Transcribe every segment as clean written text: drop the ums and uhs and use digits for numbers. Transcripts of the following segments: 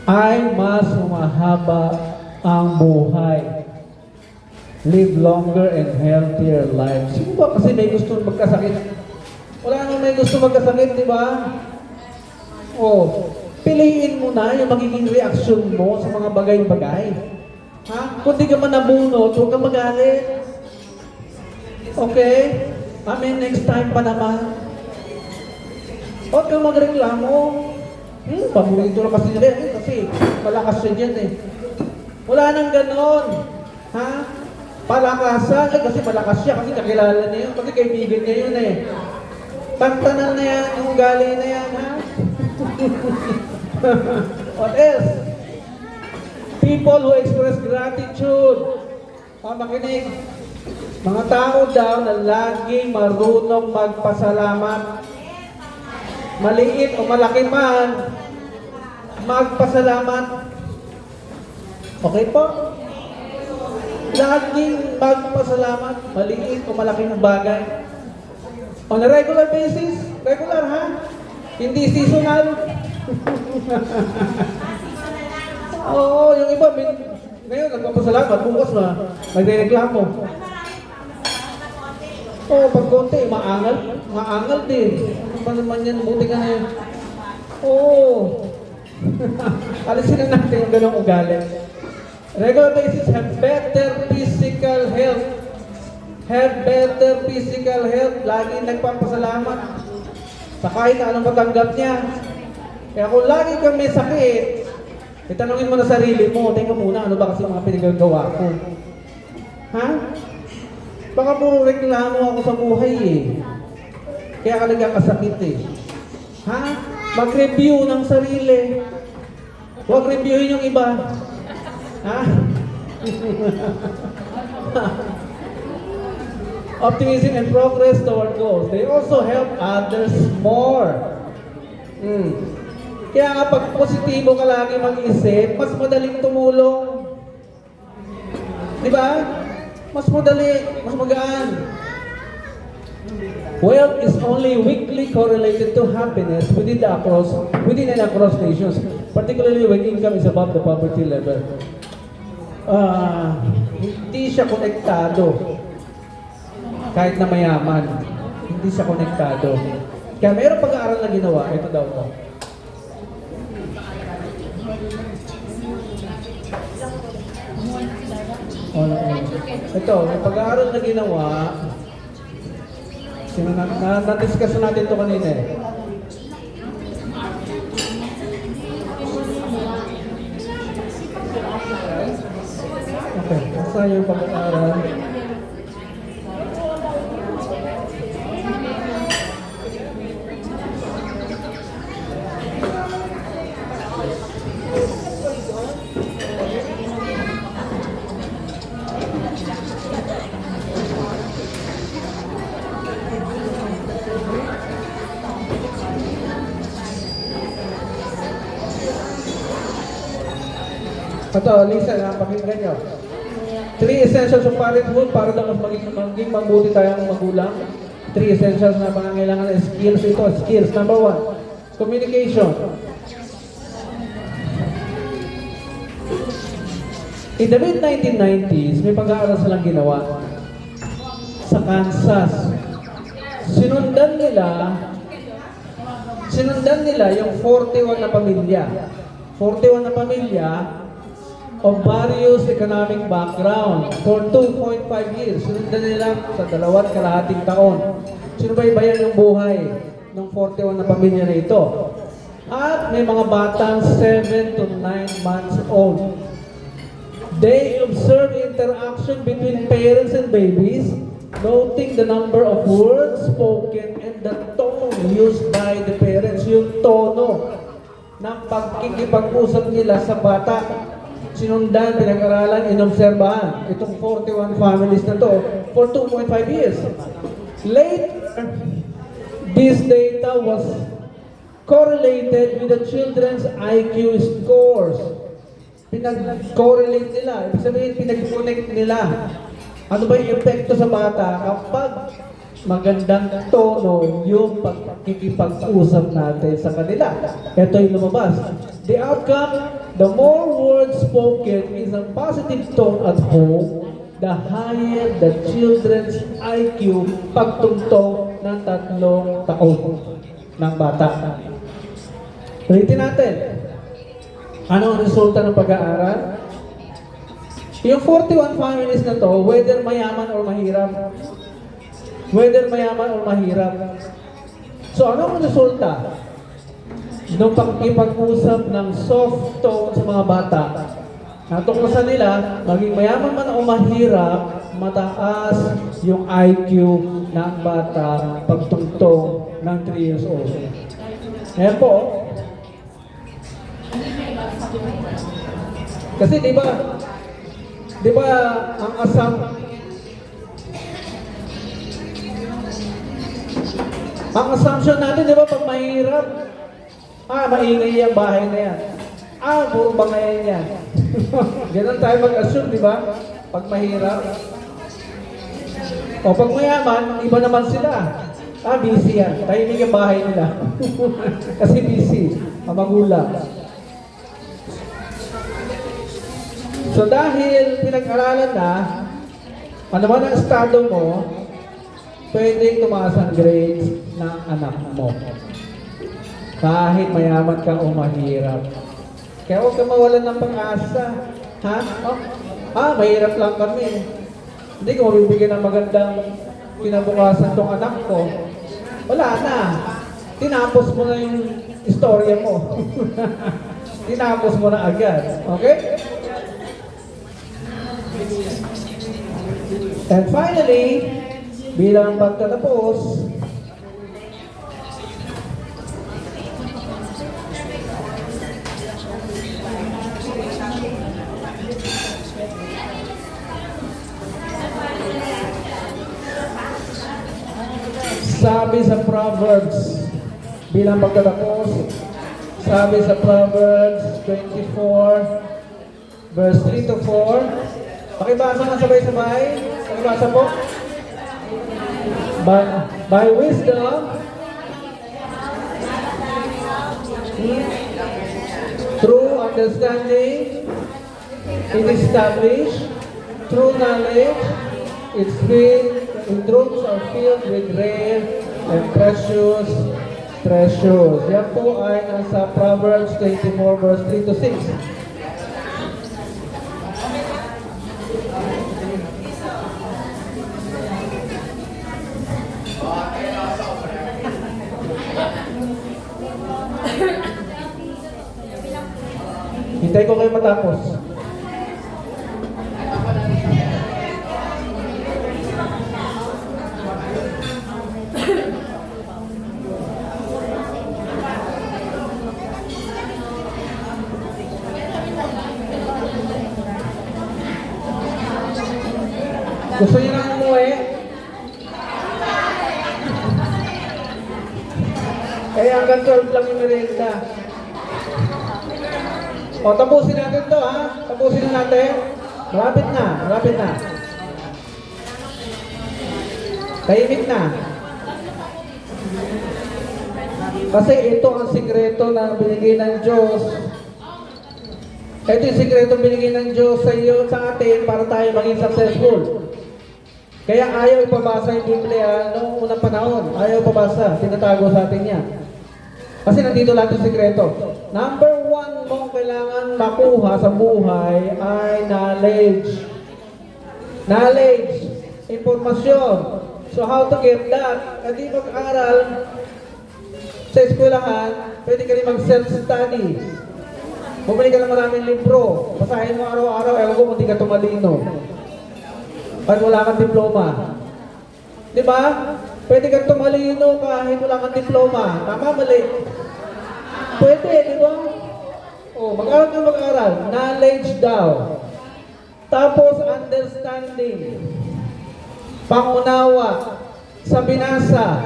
ay mas humahaba ang buhay. Live longer and healthier lives. Sino ba kasi may gusto magkasakit? Wala nang may gusto magkasakit, di ba? O, piliin mo na yung magiging reaksyon mo sa mga bagay-bagay. Ha? Kung di ka man nabunot, huwag kang magalit. Okay? Next time pa naman. Huwag kang magreklamo. Paborito na kasi nila kasi malakas siya dyan eh. Wala nang ganon. Ha? Palakasan. Kasi malakas siya kasi kakilala niya yun. Kasi kaibigan niya yun eh. Tantanan na yan, yung ugali na yan, ha? What else? People who express gratitude. Makinig. Mga tao daw na laging marunong magpasalamat. Maliit o malaki man, magpasalamat. Okay po? Laging magpasalamat, maliit o malaking bagay. On a regular basis, regular ha? Hindi seasonal. Oo, yung iba, ngayon nagpapasalamat, bukas na, nagre-reklamo. Oo, pag konti, maangal din. Ano ba naman yan, buti ka na yun. Oo. Alisin na natin yung ganong ugali. Regular basis, have better physical health. Have better physical health. Lagi nagpapasalamat sa kahit na anong matanggap niya. Kaya kung lagi kang may sakit, itanungin mo na sarili mo, teka muna, ano ba kasi mga pinagagawa ko? Ha? Baka puro reklamo ako sa buhay eh. Kaya ka nagkakasakit eh. Ha? Mag-review ng sarili. Huwag reviewin yung iba. Ha? Optimism and progress toward goals. They also help others more. Kaya nga pag positibo ka lagi mag-isip, mas madaling tumulong. Di ba? Mas madali, mas magaan. Wealth is only weakly correlated to happiness within and across nations, particularly when income is above the poverty level. Hindi siya konektado. Kahit na mayaman, hindi siya konektado. Kaya mayroong pag-aaral na ginawa, ito daw to. Ito, may pag-aaral na ginawa, na-discuss natin ito kanina eh. Okay, saan yung pag-aaral? Ito, Lisa, pakinggan nyo. 3 essentials of parenthood para daw mas maging mabuti tayong magulang. 3 essentials na pangangailangan ng skills. Ito, skills. Number 1, communication. In the mid-1990s, may pag-aaral silang ginawa sa Kansas. Sinundan nila yung 41 na pamilya. 41 na pamilya of various economic background for 2.5 years. Sinundan nila sa 2.5 taon. Sinubaybayan yung buhay ng 41 na pamilya na ito. At may mga batang 7 to 9 months old. They observe interaction between parents and babies, noting the number of words spoken and the tone used by the parents. Yung tono ng pagkikipag-usap nila sa bata. Sinundan, pinag-aralan, inobserbahan itong 41 families na to for 2.5 years. Later, this data was correlated with the children's IQ scores. Pinag-correlate nila, ibig sabihin pinag-connect nila. Ano ba yung epekto sa bata kapag magandang tono yung pagkikipag-usap natin sa kanila? Ito yung lumabas. The outcome The more words spoken in a positive tone at home, the higher the children's IQ pagtungtong ng 3 taon ng bata. Ulitin natin. Ano ang resulta ng pag-aaral? Yung 41 families na to, whether mayaman or mahirap. Whether mayaman or mahirap. So ano ang resulta? Nung pag-ipag-usap ng soft tone sa mga bata, natuklasan nila, maging mayaman man o mahirap, mataas yung IQ ng bata pagtungtong ng 3 years old. Ayan po. Kasi di ba ang assumption natin, di ba, pag mahirap, maingay yung bahay na yan. Puro bangayan yan. Ganun tayo mag-assume, di ba? Pag mahirap. O pag mayaman, iba naman sila. Busy yan. Tahimik yung bahay nila. Kasi busy. Magulang. So dahil pinag-aralan na, ano man ang estado mo, pwedeng tumaas ang grades ng anak mo. Kahit mayaman ka o mahirap. Kaya huwag ka mawalan ng pag-asa. Mahirap lang kami. Hindi ko mabibigyan ng magandang kinabukasan tong anak ko. Wala na. Tinapos mo na yung istorya mo. Tinapos mo na agad. Okay? And finally, bilang pagtatapos, sabi sa Proverbs, bilang pagtatapos, sabi sa Proverbs 24, verse 3 to 4, pakibasa nga sabay-sabay. Pakibasa po. By wisdom, through understanding, it is established. Through knowledge, its rooms are filled with rare and precious treasures. Yan po ay nasa Proverbs 24, verse 3 to 6. Hintay ko kayo matapos. Gusto niyo nang umuwi? Kaya hanggang 12 lang yung merienda. O, tapusin natin to, ha? Tapusin na natin. Malapit na, malapit na. Tahimik na. Kasi ito ang sikreto na binigay ng Diyos. Ito yung sikreto binigay ng Diyos sa iyo, sa atin, para tayo maging successful. Kaya ayaw ipabasa yung Biblia noong unang panahon. Ayaw ipabasa. Tinatago sa atin yan. Kasi nandito lahat yung sikreto. Number 1 mong kailangan makuha sa buhay ay knowledge. Knowledge. Informasyon. So how to get that? Hindi mag-aral sa eskwelahan, pwede ka rin mag-self-study. Bumili ka ng maraming libro. Basahin mo araw-araw. Ewan ko kung hindi ka tumalino. Pag wala kang diploma. Di ba? Pwede kang tumalino kahit wala kang diploma. Tama, mali. Pwede, di ba? Mag-aral ka mag-aral. Knowledge daw. Tapos, understanding. Pangunawa. Sa binasa.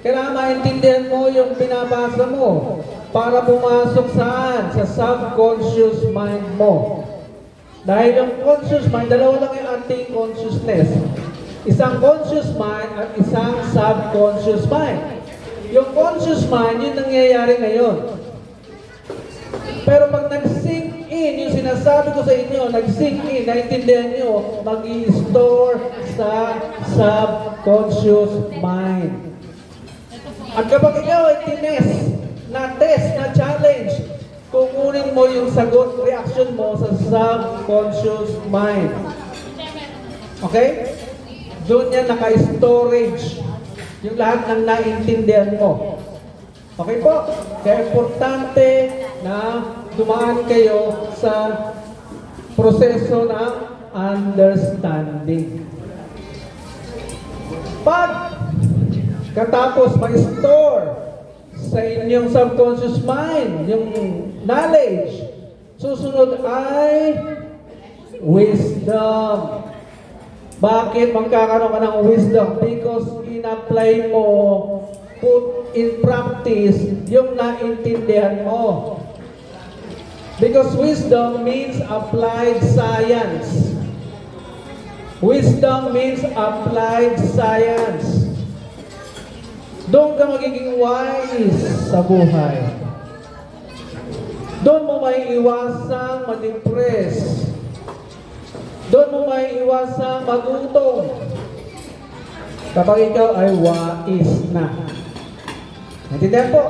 Kailangan maintindihan mo yung binabasa mo para pumasok saan? Sa subconscious mind mo. Dahil yung conscious mind, dalawa lang yung ating consciousness. Isang conscious mind at isang subconscious mind. Yung conscious mind, yun nangyayari ngayon. Pero pag nag-sync sinasabi ko sa inyo, nag-sink in, naintindihan nyo, mag-i-store sa subconscious mind. At kapag ikaw ay test, na challenge, kukunin mo yung sagot, reaction mo sa subconscious mind. Okay? Doon yan naka-storage yung lahat ng naintindihan mo. Okay po? Kaya importante na dumaan kayo sa proseso ng understanding. Pag katapos ma-store sa inyong subconscious mind, yung knowledge, susunod ay wisdom. Bakit magkakaroon ka ng wisdom? Because in-apply mo, put in practice yung naintindihan mo. Because wisdom means applied science. Wisdom means applied science. Doon ka magiging wise sa buhay. Doon mo maiiwasang ma-depress. Doon mo maiiwasang magutom. Kapag ikaw ay wise na. Naintindihan po?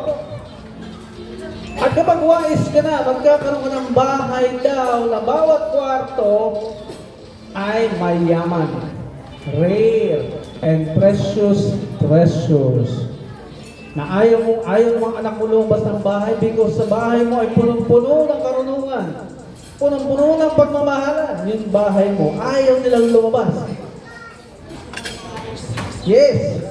At kapag wise ka na, magkakaroon ka ng bahay daw na bawat kwarto ay mayaman, rare, and precious treasures. Na ayaw ng mga anak mo lumabas ng bahay because sa bahay mo ay punong-puno ng karunungan. Punong-puno ng pagmamahalan. Yung bahay mo, ayaw nilang lumabas. Yes.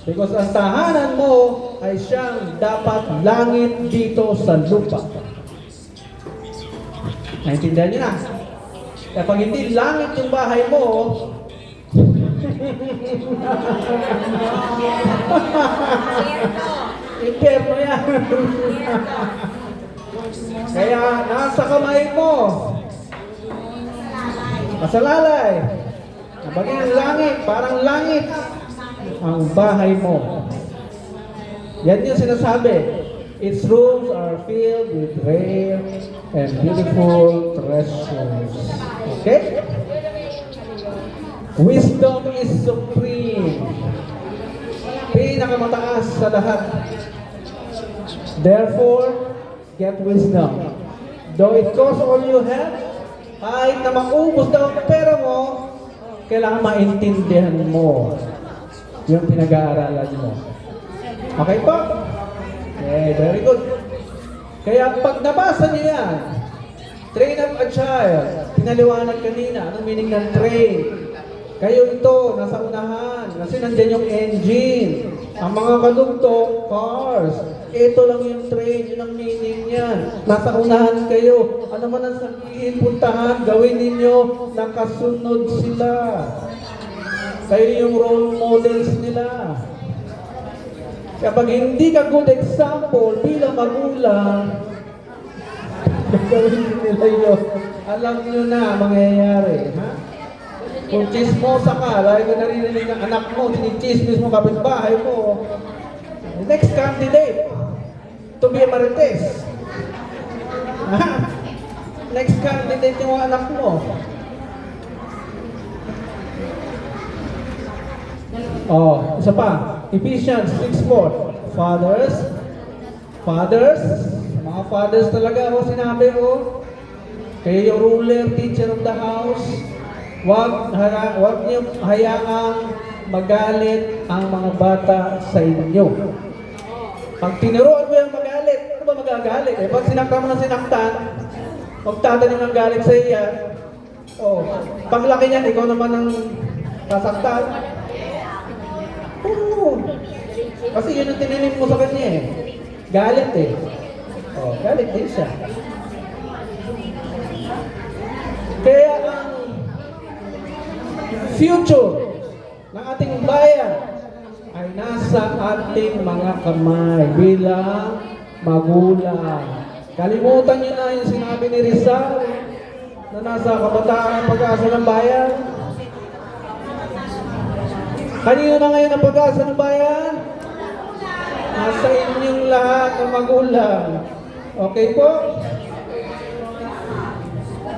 Because ang tahanan mo ay siyang dapat langit dito sa lupa. Naintindihan niyo na? Kapag hindi langit yung bahay mo, impyerno yan. Kaya nasa kamay mo, masalalay, nabaging langit, parang langit ang bahay mo. Yan yung sinasabi. Its rooms are filled with rare and beautiful treasures. Okay? Wisdom is supreme. Pinakamataas sa lahat. Therefore, get wisdom. Though it costs all you have, kahit na maubos daw ang pera mo, kailangan maintindihan mo yung pinag-aaralan mo. Okay po? Okay, very good. Kaya pag nabasa niyo yan, train up a child, pinaliwanag kanina, anong meaning ng train? Kayo ito, nasa unahan, kasi nandyan yung engine. Ang mga kadugtong, cars. Ito lang yung train, yun ang meaning niyan. Nasa unahan kayo. Ano man ang sabihin, puntahan, gawin ninyo, nakasunod sila. Kayo yung role models nila. Kapag hindi ka good example bilang magulang, gagawin nila yun. Alam nyo na mangyayari. Ha? Kung chismosa ka, lagi ko narinig ng anak mo, sinichismis mo kapitbahay mo, next candidate to be a marites. Ha? Next candidate yung anak mo. Oh, isa pa. Ephesians 6:4. Fathers, mga fathers talaga ako sinabi ko. Kayo yung ruler, teacher of the house. Huwag niyo hayaang magalit ang mga bata sa inyo. Pag tinuruan mo yung magalit, ano ba magagalit? Eh, pag sinaktan mo ng sinaktan, magtatanim ng galit sa iya. Oh, paglaki niyan, ikaw naman ang sasaktan. Oo. Kasi yun ang tininim mo sa kanya eh. Galit eh. Oh, galit din siya. Kaya ang future ng ating bayan ay nasa ating mga kamay bilang magulang. Kalimutan niyo na yung sinabi ni Rizal na nasa kabataan ng pag-asa ng bayan. Kanino na ngayon ang pag-asa ng bayan? Nasa inyong lahat ng magulang. Okay po?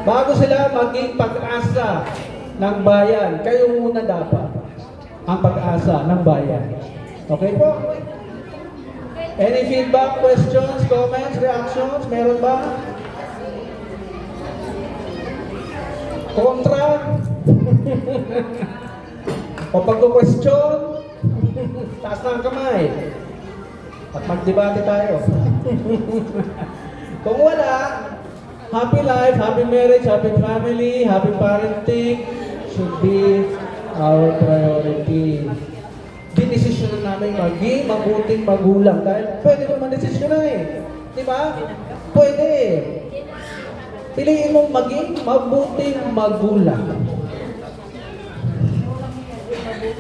Bago sila maging pag-asa ng bayan, kayo muna dapat ang pag-asa ng bayan. Okay po? Any feedback, questions, comments, reactions? Meron ba? Kontra? O pagko-question? Taas na ang kamay. At magdebate tayo. Kung wala, happy life, happy marriage, happy family, happy parenting should be our priority. Dinesisyon na namin maging mabuting magulang dahil pwede mo manesisyon na eh. Di ba? Pwede. Piliin mong maging mabuting magulang.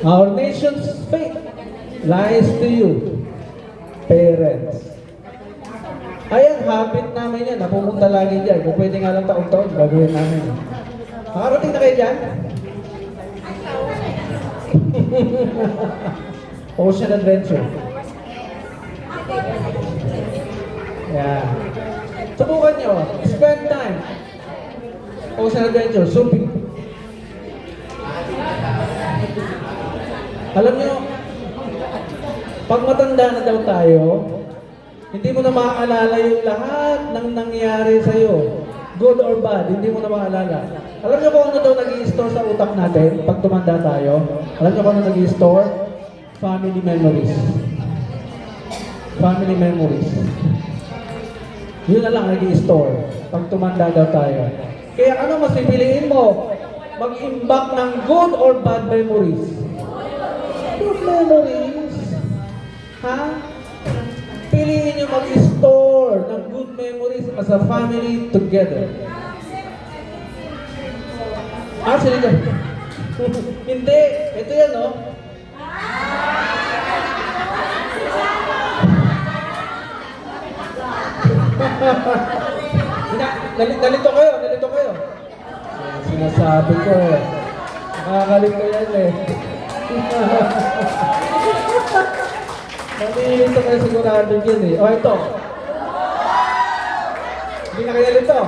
Our nation's fate lies to you, parents. Ayan, habit namin yan. Napupunta lagi dyan. Kung pwede nga lang taon-taon, gagawin namin. Makarating na kayo dyan? Ocean Adventure. Yeah. Subukan nyo. Spend time. Ocean Adventure. Sumping. Alam nyo, pag matanda na daw tayo, hindi mo na maaalala yung lahat ng nangyari sa'yo. Good or bad, hindi mo na maaalala. Alam nyo kung ano daw nag-i-store sa utak natin pag tumanda tayo? Alam nyo kung ano nag-i-store? Family memories. Family memories. Yun na lang nag-i-store pag tumanda daw tayo. Kaya ano mas pipiliin mo? Mag-imbak ng good or bad memories? Good memories. Ha? Piliin nyo mag-store ng good memories as a family together. Actually, hindi. Ito yan, no? Nalito kayo, nalito kayo. Sinasabi ko eh. Nakakalito yan eh. Nalilito kayo sigurado yun eh. O ito. Hindi na kayo lito.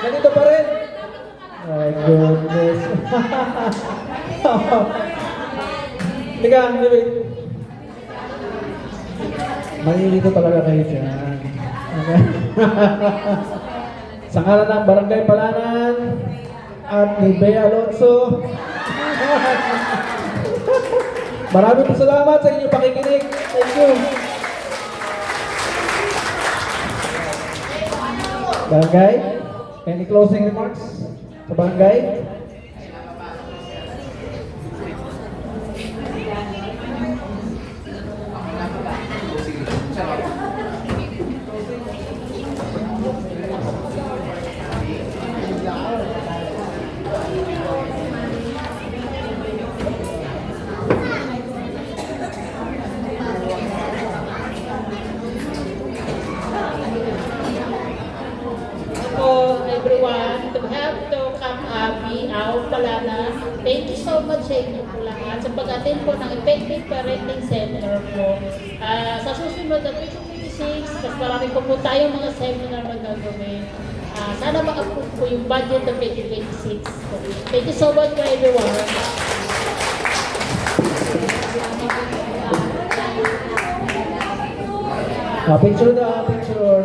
Nalito pa rin. My goodness. Liga, wait. Malilito talaga kayo dyan. Okay. Sa ngalan ng Barangay Palanan at ni Bea Alonso. Maraming po salamat sa inyong pakikinig. Thank you. Barangay, any closing remarks sa barangay? Everyone, to have to come be out pala na. Thank you so much sa inyo po lahat sa pag-attend po ng Effective Parenting Seminar po. Sa susunod na 2026, mas marami po tayong mga seminar na gagawin. Sana maka-approve po yung budget ng 2026. Thank you so much for everyone. Picture na, picture.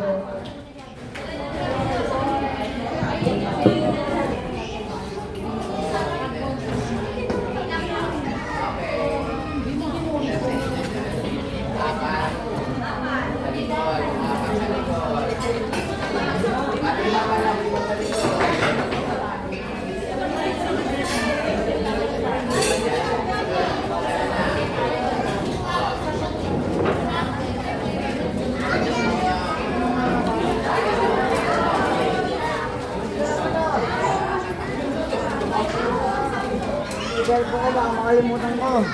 Cellphone ko baka makalimutan ko.